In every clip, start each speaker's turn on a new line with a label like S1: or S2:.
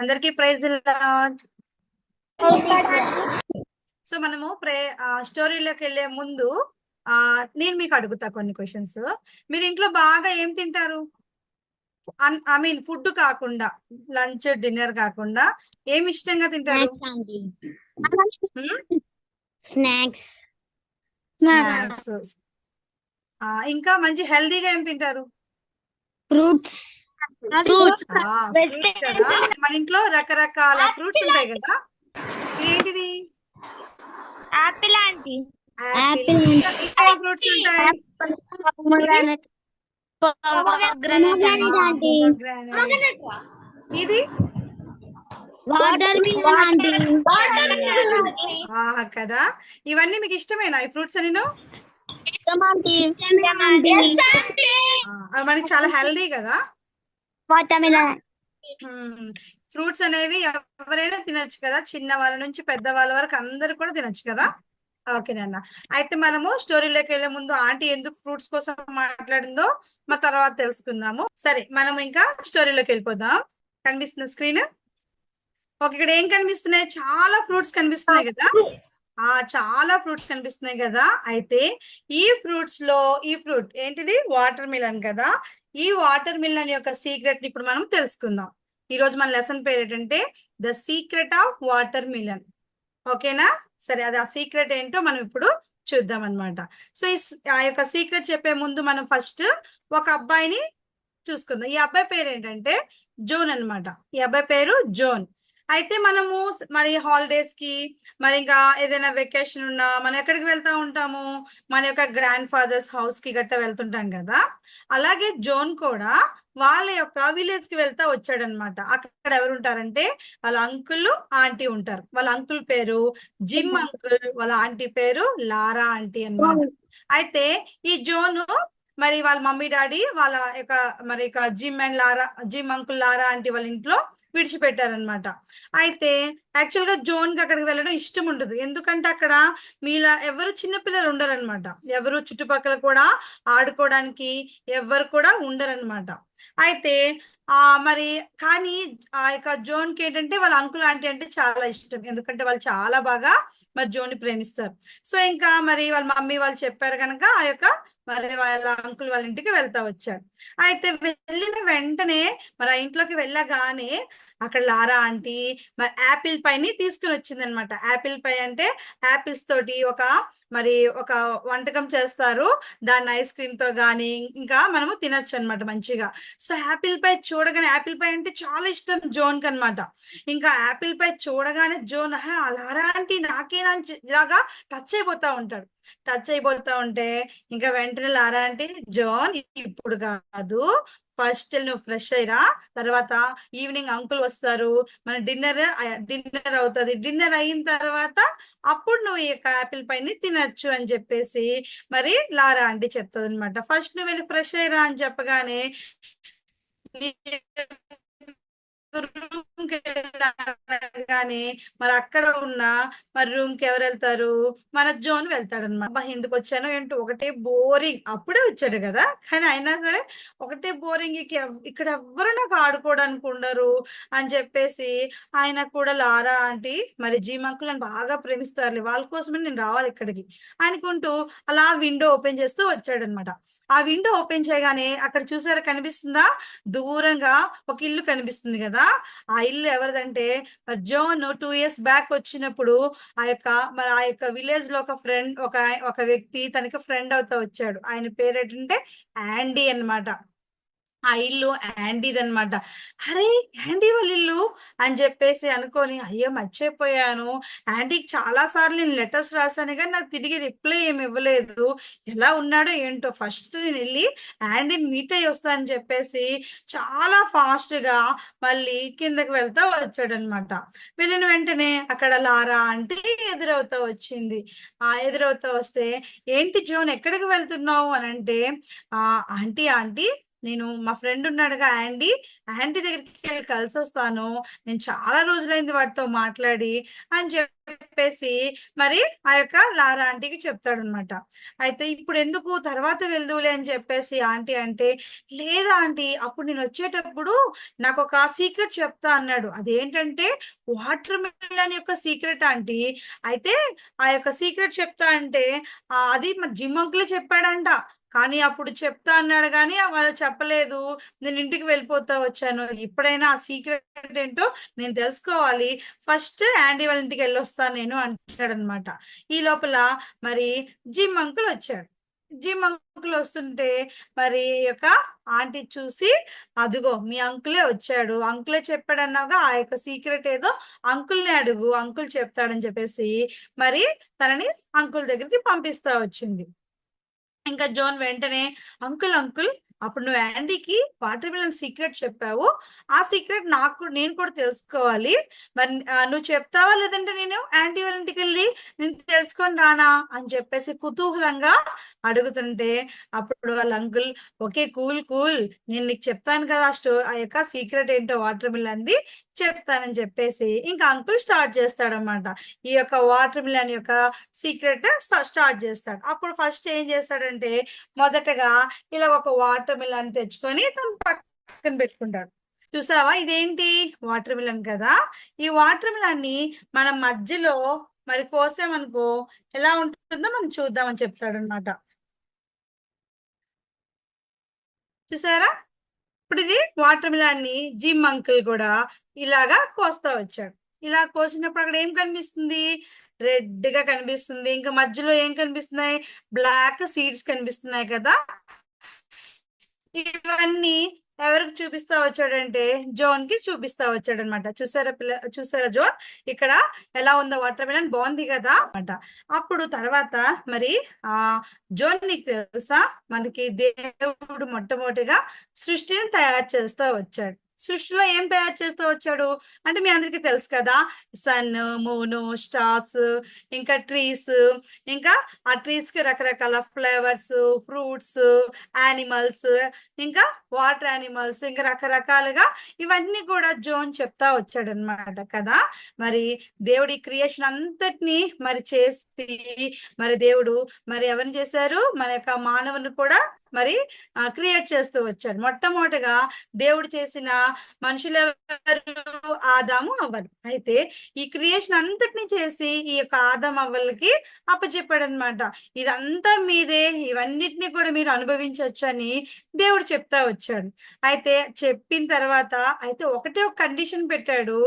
S1: అందరికీ prize so మనము స్టోరీలోకి వెళ్ళే ముందు నేను మీకు అడుగుతా కొన్ని క్వశ్చన్స్. మీరు ఇంట్లో బాగా ఏం తింటారు? ఐ మీన్ ఫుడ్ కాకుండా, లంచ్ డిన్నర్ కాకుండా ఏమి ఇష్టంగా తింటారు?
S2: Snacks
S1: snacks. ఇంకా మంచి హెల్దీగా ఏం తింటారు?
S2: ఫ్రూట్స్
S1: ఫ్రూట్స్ కదా. మన ఇంట్లో రకరకాల ఫ్రూట్స్ ఉంటాయి కదా. ఇదేంటిది?
S2: Apple aunty.
S1: యాపిల్. ఇంకా ఏం ఫ్రూట్స్ ఉంటాయి? ఇది
S2: వాటర్ మిలన్ ఆంటీ.
S1: కదా. ఇవన్నీ మీకు ఇష్టమేనా ఈ ఫ్రూట్స్ అని? మనకి చాలా హెల్దీ కదా. ఫ్రూట్స్ అనేవి ఎవరైనా తినొచ్చు కదా, చిన్న వాళ్ళ నుంచి పెద్ద వాళ్ళ వరకు అందరు కూడా తినొచ్చు కదా. ఓకేనన్న. అయితే మనము స్టోరీలోకి వెళ్ళే ముందు ఆంటీ ఎందుకు ఫ్రూట్స్ కోసం మాట్లాడిందో మా తర్వాత తెలుసుకుందాము. సరే, మనం ఇంకా స్టోరీలోకి వెళ్ళిపోదాం. కనిపిస్తున్న స్క్రీన్? ఓకే, ఇక్కడ ఏం కనిపిస్తున్నాయి? చాలా ఫ్రూట్స్ కనిపిస్తున్నాయి కదా. చాలా ఫ్రూట్స్ కనిపిస్తున్నాయి కదా. అయితే ఈ ఫ్రూట్స్ లో ఈ ఫ్రూట్ ఏంటిది? వాటర్ మిలన్ కదా. ఈ వాటర్ మిలన్ యొక్క సీక్రెట్ ఇప్పుడు మనం తెలుసుకుందాం. ఈ రోజు మన లెసన్ పేరు ఏంటంటే the secret of water melon. ఓకేనా? సరే, అది ఆ సీక్రెట్ ఏంటో మనం ఇప్పుడు చూద్దాం అనమాట. సో ఆ యొక్క సీక్రెట్ చెప్పే ముందు మనం ఫస్ట్ ఒక అబ్బాయిని చూసుకుందాం. ఈ అబ్బాయి పేరు ఏంటంటే జోన్ అనమాట. ఈ అబ్బాయి పేరు జోన్. అయితే మనము మరి హాలిడేస్ కి, మరి ఇంకా ఏదైనా వెకేషన్ ఉన్నా మనం ఎక్కడికి వెళ్తా ఉంటాము? మన యొక్క గ్రాండ్ ఫాదర్స్ హౌస్ కి గట్టా వెళ్తుంటాం కదా. అలాగే జోన్ కూడా వాళ్ళ యొక్క విలేజ్ కి వెళ్తా వచ్చాడనమాట. అక్కడ ఎవరు ఉంటారంటే వాళ్ళ అంకుల్ ఆంటీ ఉంటారు. వాళ్ళ అంకుల్ పేరు జిమ్ అంకుల్, వాళ్ళ ఆంటీ పేరు లారా ఆంటీ అన్నమాట. అయితే ఈ జోను మరి వాళ్ళ మమ్మీ డాడీ వాళ్ళ యొక్క మరి జిమ్ అంకుల్ లారా ఆంటీ వాళ్ళ ఇంట్లో విడిచిపెట్టారనమాట. అయితే యాక్చువల్ గా జోన్ కి అక్కడికి వెళ్ళడం ఇష్టం ఉండదు. ఎందుకంటే అక్కడ మీలా ఎవరు చిన్నపిల్లలు ఉండరనమాట. ఎవరు చుట్టుపక్కల కూడా ఆడుకోవడానికి ఎవరు కూడా ఉండరనమాట. అయితే మరి కానీ ఆ యొక్క జోన్ కి ఏంటంటే వాళ్ళ అంకుల్ ఆంటీ అంటే చాలా ఇష్టం. ఎందుకంటే వాళ్ళు చాలా బాగా మరి జోన్ ని ప్రేమిస్తారు. సో ఇంకా మరి వాళ్ళ మమ్మీ వాళ్ళు చెప్పారు కనుక ఆ యొక్క మరి వాళ్ళ అంకుల్ వాళ్ళ ఇంటికి వెళ్తా వచ్చాడు. అయితే వెళ్ళిన వెంటనే మరి ఆ ఇంట్లోకి వెళ్ళగానే అక్కడ లారా ఆంటీ మరి యాపిల్ పైని తీసుకుని వచ్చింది అనమాట. యాపిల్ పై అంటే యాపిల్స్ తోటి ఒక వంటకం చేస్తారు. దాన్ని ఐస్ క్రీమ్ తో గానీ ఇంకా మనము తినొచ్చు అనమాట మంచిగా. సో యాపిల్ పై చూడగానే, యాపిల్ పై అంటే చాలా ఇష్టం జోన్ కి అనమాట. ఇంకా యాపిల్ పై చూడగానే జోన్ లారా ఆంటీ నాకేనా ఇలాగా టచ్ అయిపోతా ఉంటాడు. టచ్ అయిపోతా ఉంటే ఇంకా వెంటనే లారా అంటే జోన్ ఇప్పుడు కాదు, ఫస్ట్ నువ్వు ఫ్రెష్ అయ్యిరా, తర్వాత ఈవినింగ్ అంకుల్ వస్తారు, మన డిన్నర్ అవుతుంది, డిన్నర్ అయిన తర్వాత అప్పుడు నువ్వు ఈ యాపిల్ పైని తినచ్చు అని చెప్పేసి మరి లారా ఆంటీ చెప్తుంది అనమాట. ఫస్ట్ నువ్వు వెళ్ళి ఫ్రెష్ అయ్యిరా అని చెప్పగానే రూమ్ కి వెళ్ళగానే మరి అక్కడ ఉన్న మరి రూమ్ కి ఎవరు వెళ్తారు? మన జోన్ వెళ్తాడు అనమాట. ఎందుకు వచ్చానో ఏంటో ఒకటే బోరింగ్. అప్పుడే వచ్చాడు కదా, కానీ అయినా సరే ఒకటే బోరింగ్, ఇక్కడ ఎవ్వరు నాకు ఆడుకోవడానికి ఉండరు అని చెప్పేసి ఆయన కూడా లారా ఆంటీ మరి జీమ్ అంకుల్ అని బాగా ప్రేమిస్తారు, వాళ్ళ కోసమే నేను రావాలి ఇక్కడికి అనుకుంటూ అలా విండో ఓపెన్ చేస్తూ వచ్చాడనమాట. ఆ విండో ఓపెన్ చేయగానే అక్కడ చూసారా, కనిపిస్తుందా? దూరంగా ఒక ఇల్లు కనిపిస్తుంది కదా. ఆ ఇల్లు ఎవరిదంటే జోన్ 2 years బ్యాక్ వచ్చినప్పుడు ఆ యొక్క విలేజ్ లో ఒక వ్యక్తి తనకి ఫ్రెండ్ అవుతా వచ్చాడు. ఆయన పేరు ఏంటంటే యాండీ అన్నమాట. ఆ ఇల్లు యాండీది అనమాట. అరే, యాండీ వాళ్ళ ఇల్లు అని చెప్పేసి అనుకొని అయ్యో మర్చిపోయాను, యాండీకి చాలా సార్లు నేను లెటర్స్ రాశాను కానీ నాకు తిరిగి రిప్లై ఏమి ఇవ్వలేదు, ఎలా ఉన్నాడో ఏంటో, ఫస్ట్ నేను వెళ్ళి యాండీని మీట్ అయ్యి వస్తానని చెప్పేసి చాలా ఫాస్ట్ గా మళ్ళీ కిందకి వెళ్తా వచ్చాడనమాట. వెళ్ళిన వెంటనే అక్కడ లారా అంటే ఎదురవుతా వచ్చింది. ఎదురవుతా వస్తే ఏంటి జోన్ ఎక్కడికి వెళ్తున్నావు అని అంటే ఆంటీ నేను మా ఫ్రెండ్ ఉన్నాడుగా యాండీ, యాంటీ దగ్గరికి వెళ్ళి కలిసి వస్తాను, నేను చాలా రోజులైంది వాటితో మాట్లాడి అని చెప్పేసి మరి ఆ యొక్క లారా ఆంటీకి చెప్తాడు అనమాట. అయితే ఇప్పుడు ఎందుకు తర్వాత వెళ్దువులే అని చెప్పేసి ఆంటీ అంటే, లేదా ఆంటీ అప్పుడు నేను వచ్చేటప్పుడు నాకు ఒక సీక్రెట్ చెప్తా అన్నాడు. అదేంటంటే వాటర్ మిలన్ యొక్క సీక్రెట్ ఆంటీ. అయితే ఆ యొక్క సీక్రెట్ చెప్తా అంటే అది మా జిమ్ అంకులే చెప్పాడంట. కానీ అప్పుడు చెప్తా అన్నాడు కానీ వాళ్ళు చెప్పలేదు. నేను ఇంటికి వెళ్ళిపోతా వచ్చాను. ఇప్పుడైనా ఆ సీక్రెట్ ఏంటో నేను తెలుసుకోవాలి. ఫస్ట్ యాండీ వాళ్ళ ఇంటికి వెళ్ళొస్తాను నేను అంటాడనమాట. ఈ లోపల మరి జిమ్ అంకుల్ వచ్చాడు. జిమ్ అంకుల్ వస్తుంటే మరి ఈ యొక్క ఆంటీ చూసి, అదిగో మీ అంకులే వచ్చాడు, అంకులే చెప్పాడన్నావుగా, ఆ యొక్క సీక్రెట్ ఏదో అంకుల్ని అడుగు, అంకుల్ చెప్తాడని చెప్పేసి మరి తనని అంకుల్ దగ్గరికి పంపిస్తా వచ్చింది. ఇంకా జోన్ వెంటనే, అంకుల్ అంకుల్ అప్పుడు నువ్వు యాండీకి వాటర్ మిలన్ సీక్రెట్ చెప్పావు, ఆ సీక్రెట్ నేను కూడా తెలుసుకోవాలి. మరి నువ్వు చెప్తావా లేదంటే నేను యాంటీ వాళ్ళ ఇంటికి వెళ్ళి నేను తెలుసుకొని రానా అని చెప్పేసి కుతూహలంగా అడుగుతుంటే, అప్పుడు వాళ్ళ అంకుల్, ఓకే కూల్ కూల్, నేను నీకు చెప్తాను కదా ఆ యొక్క సీక్రెట్ ఏంటో వాటర్ మిలన్ది చెప్తానని చెప్పేసి ఇంకా అంకుల్ స్టార్ట్ చేస్తాడనమాట. ఈ యొక్క వాటర్ మిలన్ యొక్క సీక్రెట్ స్టార్ట్ చేస్తాడు. అప్పుడు ఫస్ట్ ఏం చేస్తాడంటే, మొదటగా ఇలా ఒక వాటర్ మిలన్ తెచ్చుకొని తను పక్కన పెట్టుకుంటాడు. చూసావా ఇదేంటి వాటర్ మిలన్ కదా, ఈ వాటర్ మిలన్ ని మనం మధ్యలో మరి కోసామనుకో ఎలా ఉంటుందో మనం చూద్దామని చెప్తాడు అనమాట. చూసారా, ఇప్పుడు ఇది వాటర్ మిలన్ ని జిమ్ అంకుల్ కూడా ఇలాగా కోస్తా వచ్చాడు. ఇలా కోసినప్పుడు అక్కడ ఏం కనిపిస్తుంది, రెడ్ గా కనిపిస్తుంది. ఇంకా మధ్యలో ఏం కనిపిస్తున్నాయి, బ్లాక్ సీడ్స్ కనిపిస్తున్నాయి కదా. ఇవన్నీ ఎవరికి చూపిస్తా వచ్చాడంటే జోన్ కి చూపిస్తా వచ్చాడు అనమాట. చూసారా జోన్ ఇక్కడ ఎలా ఉందో వాటర్ మిలన్, బాగుంది కదా అనమాట. అప్పుడు తర్వాత మరి ఆ జోన్ నీకు తెలుసా, మనకి దేవుడు మొట్టమొదటిగా సృష్టిని తయారు చేస్తా వచ్చాడు. సృష్టిలో ఏం తయారు చేస్తూ వచ్చాడు అంటే మీ అందరికీ తెలుసు కదా, సన్, మూన్, స్టార్స్, ఇంకా ట్రీస్, ఇంకా ఆ ట్రీస్ కి రకరకాల ఫ్లేవర్స్, ఫ్రూట్స్, యానిమల్స్, ఇంకా వాటర్ యానిమల్స్, ఇంకా రకరకాలుగా ఇవన్నీ కూడా జోన్ చెప్తా వచ్చాడు అనమాట కదా. మరి దేవుడి క్రియేషన్ అంతటిని మరి చేసి మరి దేవుడు మరి ఎవరిని చేశారు, మన యొక్క మానవుని కూడా మరి క్రియేట్ చేస్తూ వచ్చాడు. మొట్టమొదటిగా దేవుడు చేసిన మనుషులు ఎవరు, ఆదాము అవ్వలు. అయితే ఈ క్రియేషన్ అంతటిని చేసి ఈ యొక్క ఆదాము అవ్వలకి అప్పచెప్పాడు అనమాట. ఇదంతా మీదే, ఇవన్నిటిని కూడా మీరు అనుభవించవచ్చు అని దేవుడు చెప్తా వచ్చాడు. అయితే చెప్పిన తర్వాత అయితే ఒకటే ఒక కండిషన్ పెట్టాడు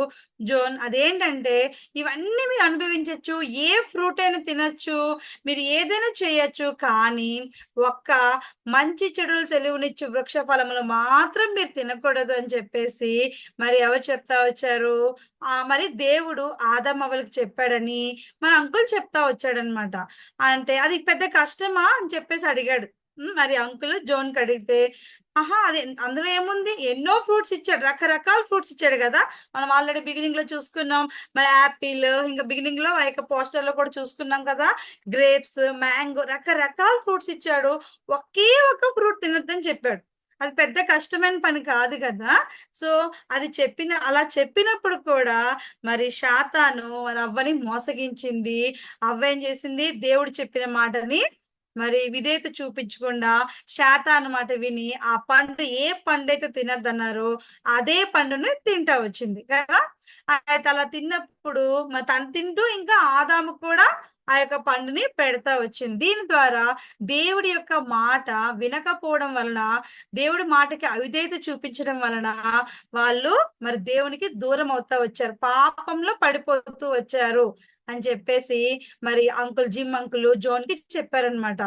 S1: జోన్. అదేంటంటే ఇవన్నీ మీరు అనుభవించవచ్చు, ఏ ఫ్రూట్ అయినా తినచ్చు, మీరు ఏదైనా చేయొచ్చు, కానీ ఒక్క మంచి చెడులు తెలివినిచ్చు వృక్ష ఫలములు మాత్రం మీరు తినకూడదు అని చెప్పేసి మరి ఎవరు చెప్తా వచ్చారు, మరి దేవుడు ఆదమవ్వలకి చెప్పాడని మన అంకుల్ చెప్తా వచ్చాడనమాట. అంటే అది పెద్ద కష్టమా అని చెప్పేసి అడిగాడు. మరి అంకుల్ జోన్కి అడిగితే, అది అందులో ఏముంది, ఎన్నో ఫ్రూట్స్ ఇచ్చాడు, రకరకాల ఫ్రూట్స్ ఇచ్చాడు కదా, మనం ఆల్రెడీ బిగినింగ్ లో చూసుకున్నాం. మరి యాపిల్, ఇంకా బిగినింగ్ లో ఆ యొక్క పోస్టర్ లో కూడా చూసుకున్నాం కదా, గ్రేప్స్, మ్యాంగో, రకరకాల ఫ్రూట్స్ ఇచ్చాడు. ఒకే ఒక ఫ్రూట్ తినొద్దని చెప్పాడు. అది పెద్ద కష్టమైన పని కాదు కదా. సో అది అలా చెప్పినప్పుడు కూడా మరి శాతాను మరి అవ్వని మోసగించింది. అవ్వ ఏం చేసింది, దేవుడు చెప్పిన మాటని మరి విధేయత చూపించకుండా శాతాను మాట విని ఆ పండు, ఏ పండు అయితే తినద్దన్నారో అదే పండుని తింటా వచ్చింది కదా. అయితే అలా తిన్నప్పుడు మరి తను తింటూ ఇంకా ఆదాము కూడా ఆ యొక్క పండుని పెడతా వచ్చింది. దీని ద్వారా దేవుడి యొక్క మాట వినకపోవడం వలన, దేవుడి మాటకి అవిధేయత చూపించడం వలన వాళ్ళు మరి దేవునికి దూరం అవుతా వచ్చారు, పాపంలో పడిపోతూ వచ్చారు అని చెప్పేసి మరి జిమ్ అంకుల్ జోన్ కి చెప్పారనమాట.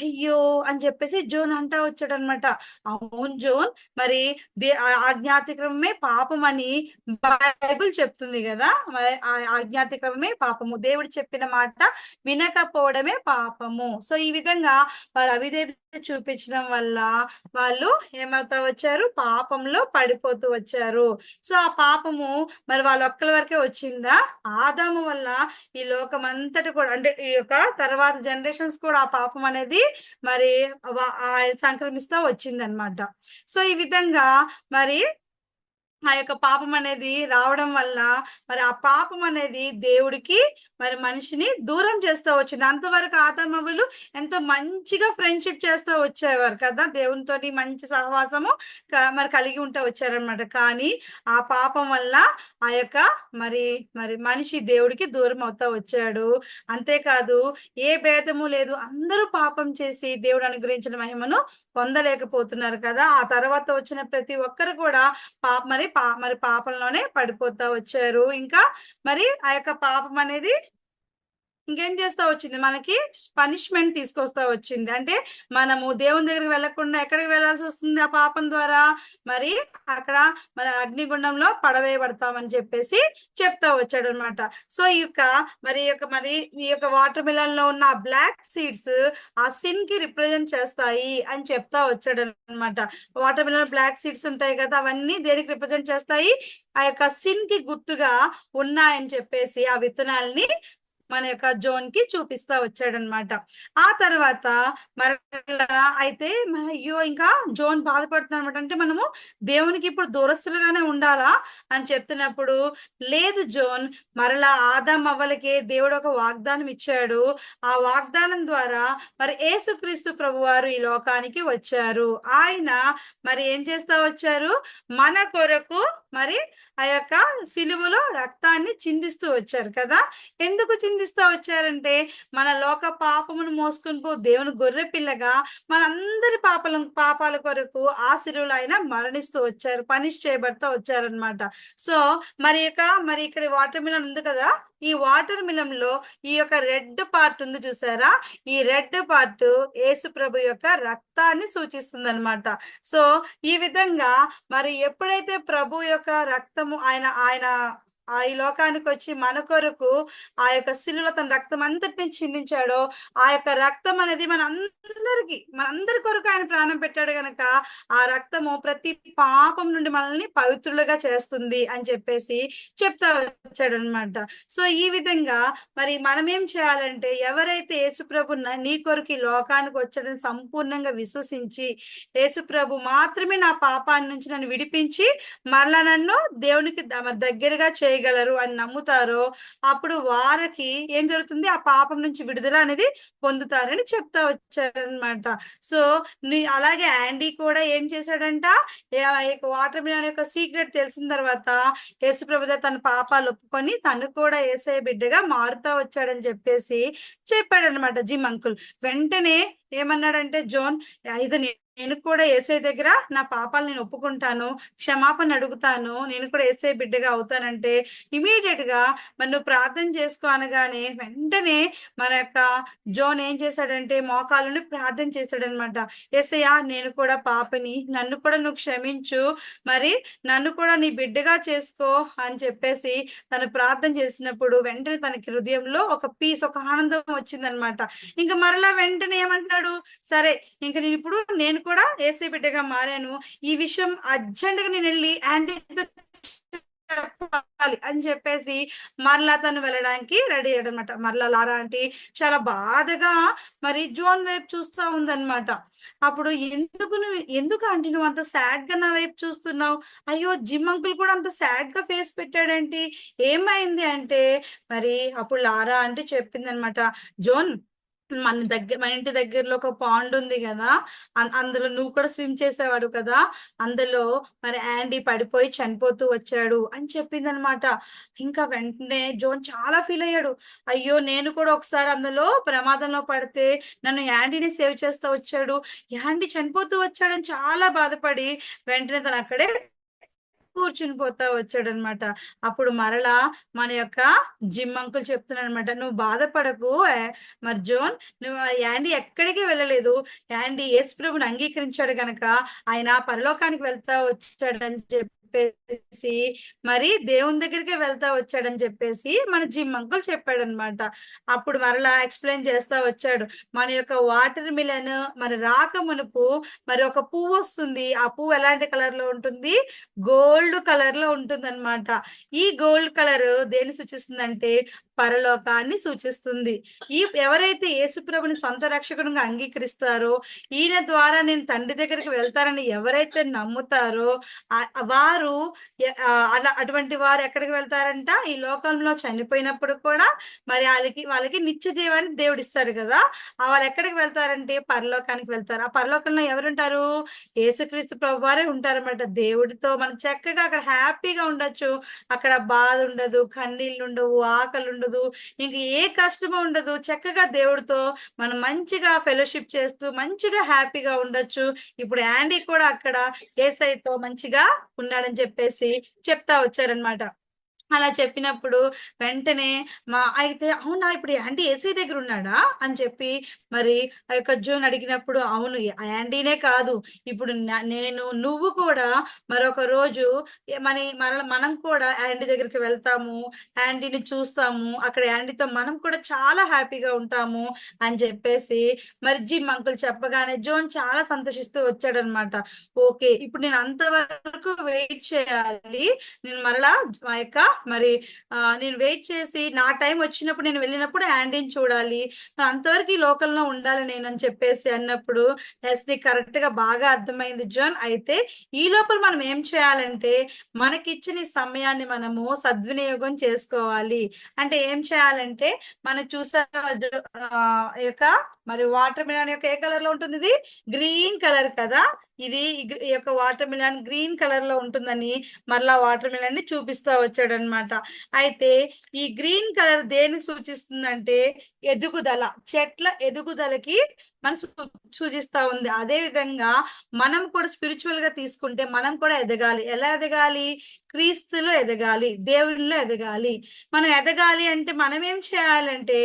S1: అయ్యో అని చెప్పేసి జోన్ అంటా వచ్చాడనమాట. అవును జోన్, మరి ఆజ్ఞాతిక్రమమే పాపం అని బైబిల్ చెప్తుంది కదా, మరి ఆజ్ఞాతిక్రమమే పాపము, దేవుడు చెప్పిన మాట వినకపోవడమే పాపము. సో ఈ విధంగా వారు అవిధేయత చూపించడం వల్ల వాళ్ళు ఏమవుతా వచ్చారు, పాపంలో పడిపోతూ వచ్చారు. సో ఆ పాపము మరి వాళ్ళ ఒక్కరి వరకే వచ్చిందా? ఆదాము వల్ల ఈ లోకం అంతటి కూడా, అంటే ఈ యొక్క తర్వాత జనరేషన్స్ కూడా ఆ పాపం అనేది మరి సంక్రమిస్తా వచ్చిందనమాట. సో ఈ విధంగా మరి ఆ యొక్క పాపం అనేది రావడం వల్ల మరి ఆ పాపం అనేది దేవుడికి మరి మనిషిని దూరం చేస్తూ వచ్చింది. అంతవరకు ఆదామవ్వలు ఎంతో మంచిగా ఫ్రెండ్షిప్ చేస్తూ వచ్చేవారు కదా, దేవునితోని మంచి సహవాసము మరి కలిగి ఉంటూ వచ్చారనమాట. కానీ ఆ పాపం వల్ల ఆ యొక్క మరి మరి మనిషి దేవుడికి దూరం అవుతా వచ్చాడు. అంతేకాదు ఏ భేదము లేదు, అందరూ పాపం చేసి దేవుడు అనుగ్రహించిన మహిమను పొందలేకపోతున్నారు కదా. ఆ తర్వాత వచ్చిన ప్రతి ఒక్కరు కూడా మరి పాపంలోనే పడిపోతా వచ్చారు. ఇంకా మరి ఆ యొక్క పాపం అనేది ఇంకేం చేస్తా వచ్చింది, మనకి పనిష్మెంట్ తీసుకొస్తా వచ్చింది. అంటే మనము దేవుని దగ్గరికి వెళ్ళకుండా ఎక్కడికి వెళ్ళాల్సి వస్తుంది ఆ పాపం ద్వారా? మరి అక్కడ మన అగ్నిగుండంలో పడవేయబడతామని చెప్పేసి చెప్తా వచ్చాడు అనమాట. సో ఈ యొక్క వాటర్ మిలన్ లో ఉన్న బ్లాక్ సీడ్స్ ఆ సిన్ కి రిప్రజెంట్ చేస్తాయి అని చెప్తా వచ్చాడు అనమాట. వాటర్ మిలన్ బ్లాక్ సీడ్స్ ఉంటాయి కదా, అవన్నీ దేనికి రిప్రజెంట్ చేస్తాయి? ఆ యొక్క సిన్ కి గుర్తుగా ఉన్నాయని చెప్పేసి ఆ విత్తనాలని మన యొక్క జోన్ కి చూపిస్తా వచ్చాడనమాట. ఆ తర్వాత మరలా అయితే అయ్యో ఇంకా జోన్ బాధపడుతున్నా అనమాట. అంటే మనము దేవునికి ఇప్పుడు దూరస్తులుగానే ఉండాలా అని చెప్తున్నప్పుడు, లేదు జోన్, మరలా ఆదాం అవ్వలకి దేవుడు ఒక వాగ్దానం ఇచ్చాడు. ఆ వాగ్దానం ద్వారా మరి యేసుక్రీస్తు ప్రభువారు ఈ లోకానికి వచ్చారు. ఆయన మరి ఏం చేస్తా వచ్చారు, మన కొరకు మరి ఆ యొక్క సిలువలో రక్తాన్ని చిందిస్తూ వచ్చారు కదా. ఎందుకు చిందిస్తూ వచ్చారంటే, మన లోక పాపమును మోసుకుని పో దేవుని గొర్రె పిల్లగా మనందరి పాపాల కొరకు ఆ సిలువలో ఆయన మరణిస్తూ వచ్చారు, పనిష్ చేయబడతా వచ్చారనమాట. సో మరి ఇక్కడ వాటర్ మిలన్ ఉంది కదా, ఈ వాటర్ మిలన్ లో ఈ యొక్క రెడ్ పార్ట్ ఉంది చూసారా, ఈ రెడ్ పార్ట్ యేసు ప్రభు యొక్క రక్తాన్ని సూచిస్తుంది అనమాట. సో ఈ విధంగా మరి ఎప్పుడైతే ప్రభు యొక్క రక్తము ఆయన ఈ లోకానికి వచ్చి మన కొరకు ఆ యొక్క శిలువలో తన రక్తం అంతటిని చిందించాడో, ఆ యొక్క రక్తం అనేది మనందరి కొరకు ఆయన ప్రాణం పెట్టాడు గనక ఆ రక్తము ప్రతి పాపం నుండి మనల్ని పవిత్రులుగా చేస్తుంది అని చెప్పేసి చెప్తా వచ్చాడు అనమాట. సో ఈ విధంగా మరి మనం ఏం చేయాలంటే, ఎవరైతే యేసుప్రభు నీ కొరకు ఈ లోకానికి వచ్చాడని సంపూర్ణంగా విశ్వసించి, యేసుప్రభు మాత్రమే నా పాపాన్ని నుంచి నన్ను విడిపించి మరలా నన్ను దేవునికి దగ్గరగా చేయగలరు అని నమ్ముతారో, అప్పుడు వారికి ఏం జరుగుతుంది, ఆ పాపం నుంచి విడుదల అనేది పొందుతారని చెప్తా వచ్చారనమాట. సో అలాగే యాండీ కూడా ఏం చేశాడంట, వాటర్ మిలన్ యొక్క సీక్రెట్ తెలిసిన తర్వాత యేసుప్రభు తన పాపాలు ఒప్పుకొని తను కూడా యేసయ్య బిడ్డగా మారుతా వచ్చాడని చెప్పేసి చెప్పాడనమాట జిమ్ అంకుల్. వెంటనే ఏమన్నాడంటే జోన్, ఇది నేను కూడా యేసయ్య దగ్గర నా పాపాలు నేను ఒప్పుకుంటాను, క్షమాపణ అడుగుతాను, నేను కూడా యేసయ్య బిడ్డగా అవుతానంటే ఇమీడియట్ గా మరి నువ్వు ప్రార్థన చేసుకో అనగానే వెంటనే మన యొక్క జోన్ ఏం చేశాడంటే మోకాళ్ళని ప్రార్థన చేశాడనమాట. యేసయ్య, నేను కూడా పాపిని, నన్ను కూడా నువ్వు క్షమించు, మరి నన్ను కూడా నీ బిడ్డగా చేసుకో అని చెప్పేసి తను ప్రార్థన చేసినప్పుడు వెంటనే తనకి హృదయంలో ఒక పీస్, ఒక ఆనందం వచ్చిందనమాట. ఇంకా మరలా వెంటనే ఏమంటున్నాడు, సరే ఇంక నేను కూడా యేసయ్య బిడ్డగా మారాను, ఈ విషయం అర్జెంటుగా నేను వెళ్ళి యాంటీతో చెప్పాలి అని చెప్పేసి మరలా తను వెళ్ళడానికి రెడీ అయ్యాడనమాట. మరలా లారా ఆంటీ చాలా బాధగా మరి జోన్ వైపు చూస్తూ ఉందన్నమాట. అప్పుడు ఎందుకు ఆంటీ నువ్వు అంత సాడ్ గా నా వైపు చూస్తున్నావు? అయ్యో, జిమ్ అంకుల్ కూడా అంత సాడ్ గా ఫేస్ పెట్టాడేంటి, ఏమైంది అంటే, మరి అప్పుడు లారా ఆంటీ చెప్పింది అనమాట, జోన్ మన ఇంటి దగ్గరలో ఒక పాండ్ ఉంది కదా, అందులో నువ్వు కూడా స్విమ్ చేసేవాడు కదా, అందులో మరి యాండీ పడిపోయి చనిపోతూ వచ్చాడు అని చెప్పింది అనమాట. ఇంకా వెంటనే జోన్ చాలా ఫీల్ అయ్యాడు. అయ్యో, నేను కూడా ఒకసారి అందులో ప్రమాదంలో పడితే నన్ను యాండీని సేవ్ చేస్తూ వచ్చాడు, యాండీ చనిపోతూ వచ్చాడని చాలా బాధపడి వెంటనే తను అక్కడే కూర్చుని పోతా వచ్చాడనమాట. అప్పుడు మరలా మన యొక్క జిమ్ అంకుల్ చెప్తున్నాడు అనమాట, నువ్వు బాధపడకు మరి జోన్, నువ్వు యాండీ ఎక్కడికి వెళ్ళలేదు, యాండీ యేసు ప్రభుని అంగీకరించాడు గనక ఆయన పరలోకానికి వెళ్తా వచ్చాడని చెప్పి చెప్పేసి మరి దేవుని దగ్గరికే వెళ్తా వచ్చాడని చెప్పేసి మన జిమ్ అంకుల్ చెప్పాడు అనమాట. అప్పుడు మరలా ఎక్స్ప్లెయిన్ చేస్తా వచ్చాడు. మన యొక్క వాటర్ మిలన్ మరి రాక మునుపు మరి ఒక పువ్వు వస్తుంది. ఆ పువ్వు ఎలాంటి కలర్ లో ఉంటుంది? గోల్డ్ కలర్ లో ఉంటుంది అనమాట. ఈ గోల్డ్ కలర్ దేన్ని సూచిస్తుందంటే పరలోకాన్ని సూచిస్తుంది. ఎవరైతే యేసుప్రభుని సొంత రక్షకునిగా అంగీకరిస్తారో, ఈయన ద్వారా నేను తండ్రి దగ్గరికి వెళ్తారని ఎవరైతే నమ్ముతారో వారు అటువంటి వారు ఎక్కడికి వెళ్తారంట? ఈ లోకంలో చనిపోయినప్పుడు కూడా మరి వాళ్ళకి నిత్య జీవాన్ని దేవుడు ఇస్తాడు కదా. వాళ్ళు ఎక్కడికి వెళ్తారంటే పరలోకానికి వెళ్తారు. ఆ పరలోకంలో ఎవరుంటారు? యేసుక్రీస్తు ప్రభు వారే ఉంటారన్నమాట. దేవుడితో మనం చక్కగా అక్కడ హ్యాపీగా ఉండొచ్చు. అక్కడ బాధ ఉండదు, కన్నీళ్ళు ఉండవు, ఆకలి ఉండదు, ఇంక ఏ కష్టము ఉండదు. చక్కగా దేవుడితో మనం మంచిగా ఫెలోషిప్ చేస్తూ మంచిగా హ్యాపీగా ఉండొచ్చు. ఇప్పుడు యాండీ కూడా అక్కడ యేసయ్యతో మంచిగా ఉన్నాడని చెప్పేసి చెప్తా వచ్చారనమాట. అలా చెప్పినప్పుడు వెంటనే అయితే అవునా ఇప్పుడు యాండీ యేసయ్య దగ్గర ఉన్నాడా అని చెప్పి మరి ఆ యొక్క జోన్ అడిగినప్పుడు అవును యాండీనే కాదు, ఇప్పుడు నువ్వు కూడా మరొక రోజు మనం కూడా యాండీ దగ్గరికి వెళ్తాము, యాండీని చూస్తాము, అక్కడ యాండీతో మనం కూడా చాలా హ్యాపీగా ఉంటాము అని చెప్పేసి మరి జిమ్ అంకుల్ చెప్పగానే జోన్ చాలా సంతోషిస్తూ వచ్చాడనమాట. ఓకే, ఇప్పుడు నేను అంతవరకు వెయిట్ చేయాలి, నేను మరలా ఆ యొక్క మరి నేను వెయిట్ చేసి నా టైం వచ్చినప్పుడు నేను వెళ్ళినప్పుడు యాండీని చూడాలి, అంతవరకు ఈ లోకంలో ఉండాలి నేను అని చెప్పేసి అన్నప్పుడు ఎస్ ని కరెక్ట్ గా బాగా అర్థమైంది జోన్. అయితే ఈ లోపల మనం ఏం చేయాలంటే మనకిచ్చిన సమయాన్ని మనము సద్వినియోగం చేసుకోవాలి. అంటే ఏం చేయాలంటే మనం చూసా యొక్క మరి వాటర్ మిలన్ యొక్క ఏ కలర్ లో ఉంటుంది? ఇది గ్రీన్ కలర్ కదా. ఇది ఈ యొక్క వాటర్ మిలన్ గ్రీన్ కలర్ లో ఉంటుందని మరలా వాటర్ మిలన్ ని చూపిస్తా వచ్చాడు అనమాట. అయితే ఈ గ్రీన్ కలర్ దేనికి సూచిస్తుందంటే ఎదుగుదల, చెట్ల ఎదుగుదలకి మనం సూచిస్తా ఉంది. అదే విధంగా మనం కూడా స్పిరిచువల్ గా తీసుకుంటే మనం కూడా ఎదగాలి. ఎలా ఎదగాలి? క్రీస్తులో ఎదగాలి, దేవునిలో ఎదగాలి. మనం ఎదగాలి అంటే మనం ఏం చేయాలంటే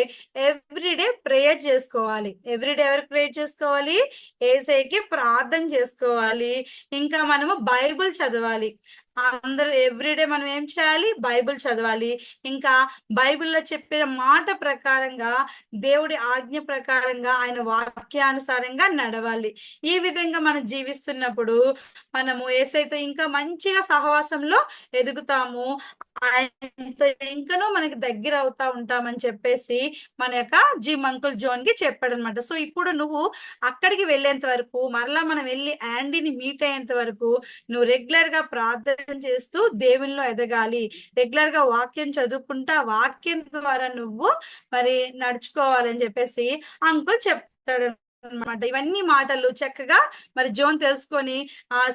S1: ఎవ్రీడే ప్రేయర్ చేసుకోవాలి. ఎవ్రీడే ఎవరు ప్రేయర్ చేసుకోవాలి? యేసయ్యకి ప్రార్థన చేసుకోవాలి. ఇంకా మనము బైబిల్ చదవాలి. అందరూ ఎవ్రీడే మనం ఏం చేయాలి? బైబిల్ చదవాలి. ఇంకా బైబిల్లో చెప్పిన మాట ప్రకారంగా, దేవుడి ఆజ్ఞ ప్రకారంగా, ఆయన వాక్యానుసారంగా నడవాలి. ఈ విధంగా మనం జీవిస్తున్నప్పుడు మనము యేసయ్యతో ఇంకా మంచిగా సహవాసంలో ఎదుగుతాము, ఆయనతో ఇంకనూ మనకి దగ్గర అవుతా ఉంటామని చెప్పేసి మన యొక్క జిమ్ అంకుల్ జోన్ కి చెప్పాడు అనమాట. సో ఇప్పుడు నువ్వు అక్కడికి వెళ్ళేంత వరకు, మరలా మనం వెళ్ళి యాండీని మీట్ అయ్యేంత వరకు నువ్వు రెగ్యులర్ గా ప్రార్థన చేస్తూ దేవునిలో ఎదగాలి. రెగ్యులర్ గా వాక్యం చదువుకుంటా వాక్యం ద్వారా నువ్వు మరి నడుచుకోవాలని చెప్పేసి అంకుల్ చెప్తాడు అనమాట. ఇవన్నీ మాటలు చక్కగా మరి జోన్ తెలుసుకొని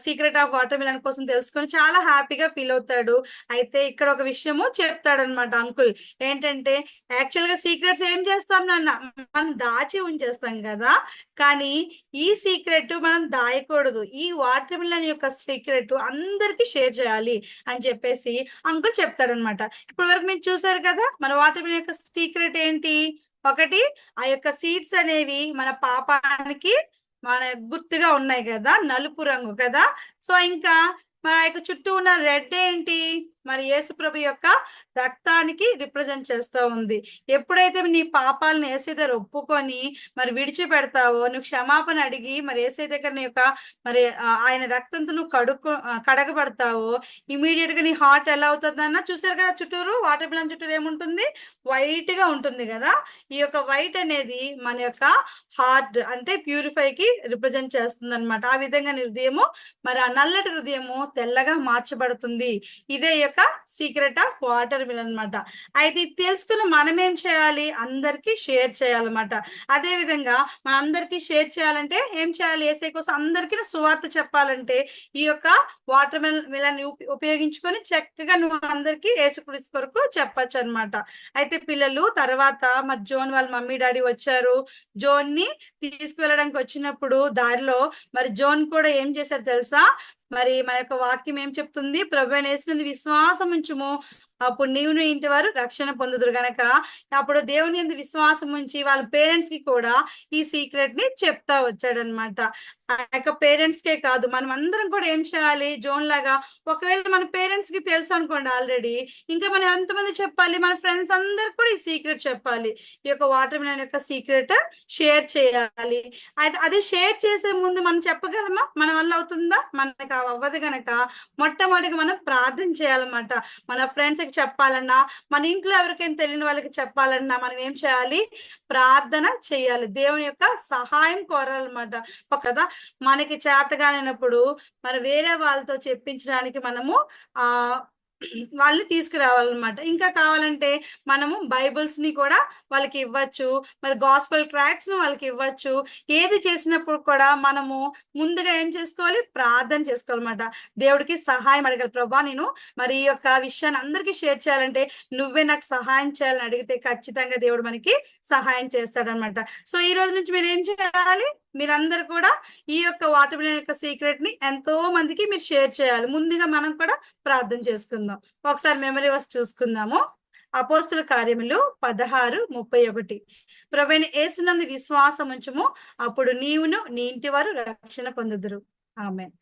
S1: సీక్రెట్ ఆఫ్ వాటర్ మిలన్ కోసం తెలుసుకొని చాలా హ్యాపీగా ఫీల్ అవుతాడు. అయితే ఇక్కడ ఒక విషయము చెప్తాడనమాట అంకుల్. ఏంటంటే యాక్చువల్ గా సీక్రెట్స్ ఏం చేస్తాం నాన్న? మనం దాచి ఉంచేస్తాం కదా, కానీ ఈ సీక్రెట్ మనం దాయకూడదు. ఈ వాటర్ మిలన్ యొక్క సీక్రెట్ అందరికి షేర్ చేయాలి అని చెప్పేసి అంకుల్ చెప్తాడనమాట. ఇప్పటి వరకు మీరు చూసారు కదా మన వాటర్ మిలన్ యొక్క సీక్రెట్ ఏంటి? ఒకటి, ఆ యొక్క సీడ్స్ అనేవి మన పాపానికి మన గుర్తుగా ఉన్నాయి కదా, నలుపు రంగు కదా. సో ఇంకా మన యొక్క చుట్టూ ఉన్న రెడ్ ఏంటి? మరి యేసుప్రభు యొక్క రక్తానికి రిప్రజెంట్ చేస్తూ ఉంది. ఎప్పుడైతే నీ పాపాలను యేసయ్య దగ్గర ఒప్పుకొని మరి విడిచిపెడతావో, నువ్వు క్షమాపణ అడిగి మరి యేసయ్య దగ్గర నీ యొక్క మరి ఆయన రక్తంతో నువ్వు కడగబడతావో ఇమీడియట్ గా నీ హార్ట్ ఎలా అవుతుంది అన్న చూసారు కదా, చుట్టూరు వాటర్ మిలన్ చుట్టూరు ఏముంటుంది? వైట్ గా ఉంటుంది కదా. ఈ యొక్క వైట్ అనేది మన యొక్క హార్ట్ అంటే ప్యూరిఫై కి రిప్రజెంట్ చేస్తుంది అనమాట. ఆ విధంగా హృదయము మరి ఆ నల్లటి హృదయము తెల్లగా మార్చబడుతుంది. ఇదే యొక్క సీక్రెట్ ఆఫ్ వాటర్ మిలన్ అనమాట. అయితే ఇది తెలుసుకుని మనం ఏం చేయాలి? అందరికి షేర్ చేయాలన్నమాట. అదే విధంగా మన అందరికి షేర్ చేయాలంటే ఏం చేయాలి? యేసయ్య కోసం అందరికీ సువార్త చెప్పాలంటే ఈ యొక్క వాటర్ మిలన్ ఉపయోగించుకొని చక్కగా నువ్వు అందరికి యేసుక్రీస్తు కొరకు చెప్పచ్చు అనమాట. అయితే పిల్లలు తర్వాత మరి జోన్ వాళ్ళ మమ్మీ డాడీ వచ్చారు. జోన్ ని తీసుకువెళ్ళడానికి వచ్చినప్పుడు దారిలో మరి జోన్ కూడా ఏం చేశారు తెలుసా? మరి మన యొక్క వాక్యం ఏం చెప్తుంది? ప్రభువైన యేసునందు విశ్వాసం ఉంచుము, అప్పుడు నీవును ఇంటి వారు రక్షణ పొందుదురు గనక అప్పుడు దేవుని యందు విశ్వాసం ఉంచి వాళ్ళ పేరెంట్స్ కి కూడా ఈ సీక్రెట్ ని చెప్తా వచ్చాడనమాట. ఆ యొక్క పేరెంట్స్ కే కాదు, మనం అందరం కూడా ఏం చేయాలి, జోన్ లాగా. ఒకవేళ మన పేరెంట్స్ కి తెలుసు అనుకోండి ఆల్రెడీ, ఇంకా మనం ఎంతమంది చెప్పాలి, మన ఫ్రెండ్స్ అందరికి కూడా ఈ సీక్రెట్ చెప్పాలి. ఈ యొక్క వాటర్ మిలన్ యొక్క సీక్రెట్ షేర్ చేయాలి. అయితే అది షేర్ చేసే ముందు మనం చెప్పగలమా, మన వల్ల అవుతుందా? మనకు అవ్వదు గనక మొట్టమొదటిగా మనం ప్రార్థన చేయాలన్నమాట. మన ఫ్రెండ్స్ కి చెప్పాలన్నా, మన ఇంట్లో ఎవరికైనా తెలియని వాళ్ళకి చెప్పాలన్నా మనం ఏం చేయాలి, ప్రార్థన చేయాలి, దేవుని యొక్క సహాయం కోరాలన్నమాట. కదా, మనకి చేతగానప్పుడు మరి వేరే వాళ్ళతో చెప్పించడానికి మనము ఆ వాళ్ళని తీసుకురావాలన్నమాట. ఇంకా కావాలంటే మనము బైబిల్స్ ని కూడా వాళ్ళకి ఇవ్వచ్చు, మరి గాస్పెల్ ట్రాక్స్ ను వాళ్ళకి ఇవ్వచ్చు. ఏది చేసినప్పుడు కూడా మనము ముందుగా ఏం చేసుకోవాలి, ప్రార్థన చేసుకోవాలన్నమాట. దేవుడికి సహాయం అడగాలి. ప్రభా, నేను మరి ఈ యొక్క విషయాన్ని అందరికీ షేర్ చేయాలంటే నువ్వే నాకు సహాయం చేయాలని అడిగితే ఖచ్చితంగా దేవుడు మనకి సహాయం చేస్తాడనమాట. సో ఈ రోజు నుంచి మీరు ఏం చేయాలి, మీరందరూ కూడా ఈ యొక్క వాటర్ మిలన్ యొక్క సీక్రెట్ ని ఎంతో మందికి మీరు షేర్ చేయాలి. ముందుగా మనం కూడా ప్రార్థన చేసుకుందాం. ఒకసారి మెమరీ వర్స్ చూసుకుందాము. అపోస్తుల కార్యములు 16:31. ప్రభువైన యేసునందు విశ్వాసం ఉంచుము, అప్పుడు నీవును నీ ఇంటి వారు రక్షణ పొందుదురు. ఆమేన్.